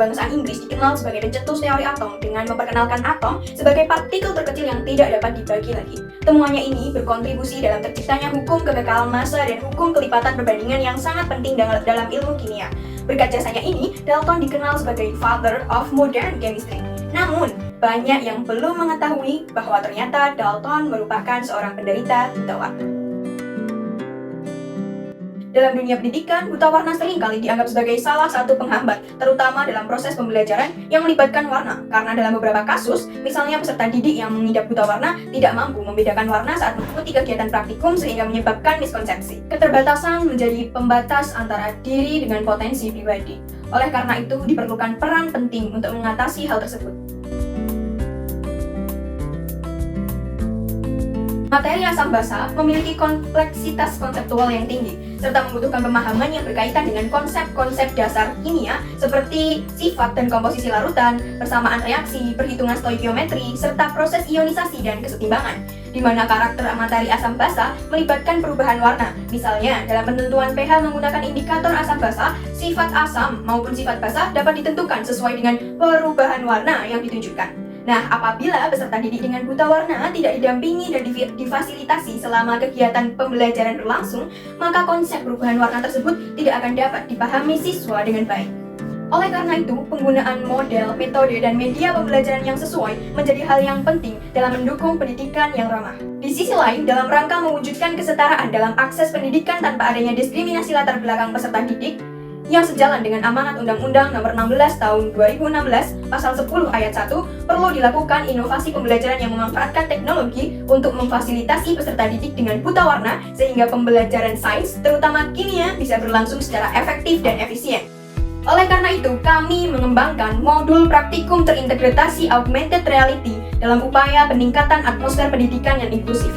kebangsaan Inggris dikenal sebagai pencetus teori atom dengan memperkenalkan atom sebagai partikel terkecil yang tidak dapat dibagi lagi. Temuannya ini berkontribusi dalam terciptanya hukum kekekalan massa dan hukum kelipatan perbandingan yang sangat penting dalam ilmu kimia. Berkat jasanya ini, Dalton dikenal sebagai father of modern chemistry. Namun, banyak yang belum mengetahui bahwa ternyata Dalton merupakan seorang penderita buta warna. Dalam dunia pendidikan, buta warna seringkali dianggap sebagai salah satu penghambat, terutama dalam proses pembelajaran yang melibatkan warna. Karena dalam beberapa kasus, misalnya peserta didik yang mengidap buta warna tidak mampu membedakan warna saat mengikuti kegiatan praktikum sehingga menyebabkan miskonsepsi. Keterbatasan menjadi pembatas antara diri dengan potensi pribadi. Oleh karena itu, diperlukan peran penting untuk mengatasi hal tersebut. Materi asam basa memiliki kompleksitas konseptual yang tinggi, serta membutuhkan pemahaman yang berkaitan dengan konsep-konsep dasar kimia seperti sifat dan komposisi larutan, persamaan reaksi, perhitungan stoikiometri, serta proses ionisasi dan kesetimbangan, di mana karakter materi asam basa melibatkan perubahan warna. Misalnya, dalam penentuan pH menggunakan indikator asam basa, sifat asam maupun sifat basa dapat ditentukan sesuai dengan perubahan warna yang ditunjukkan. Nah, apabila peserta didik dengan buta warna tidak didampingi dan difasilitasi selama kegiatan pembelajaran berlangsung, maka konsep perubahan warna tersebut tidak akan dapat dipahami siswa dengan baik. Oleh karena itu, penggunaan model, metode, dan media pembelajaran yang sesuai menjadi hal yang penting dalam mendukung pendidikan yang ramah. Di sisi lain, dalam rangka mewujudkan kesetaraan dalam akses pendidikan tanpa adanya diskriminasi latar belakang peserta didik, yang sejalan dengan amanat Undang-Undang Nomor 16 Tahun 2016 Pasal 10 Ayat 1, perlu dilakukan inovasi pembelajaran yang memanfaatkan teknologi untuk memfasilitasi peserta didik dengan buta warna sehingga pembelajaran sains, terutama kimia, bisa berlangsung secara efektif dan efisien. Oleh karena itu, kami mengembangkan modul praktikum terintegrasi augmented reality dalam upaya peningkatan atmosfer pendidikan yang inklusif.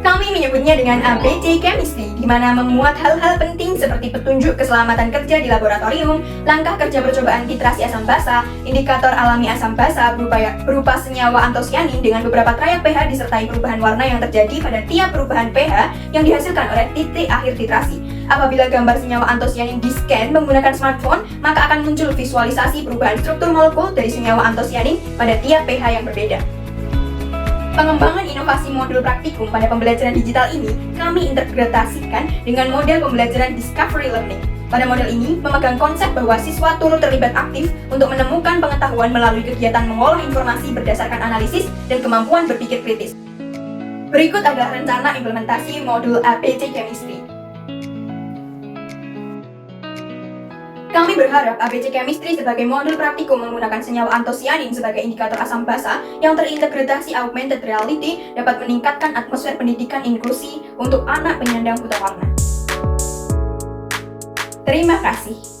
Kami menyebutnya dengan ABC Chemistry, di mana memuat hal-hal penting seperti petunjuk keselamatan kerja di laboratorium, langkah kerja percobaan titrasi asam basa, indikator alami asam basa berupa senyawa antosianin dengan beberapa trayek pH disertai perubahan warna yang terjadi pada tiap perubahan pH yang dihasilkan oleh titik akhir titrasi. Apabila gambar senyawa antosianin di-scan menggunakan smartphone, maka akan muncul visualisasi perubahan struktur molekul dari senyawa antosianin pada tiap pH yang berbeda. Pengembangan inovasi modul praktikum pada pembelajaran digital ini kami integrasikan dengan model pembelajaran Discovery Learning. Pada model ini memegang konsep bahwa siswa turut terlibat aktif untuk menemukan pengetahuan melalui kegiatan mengolah informasi berdasarkan analisis dan kemampuan berpikir kritis. Berikut adalah rencana implementasi modul ABC Chemistry. Kami berharap ABC Chemistry sebagai modul praktikum menggunakan senyawa antosianin sebagai indikator asam basa yang terintegrasi augmented reality dapat meningkatkan atmosfer pendidikan inklusi untuk anak penyandang buta warna. Terima kasih.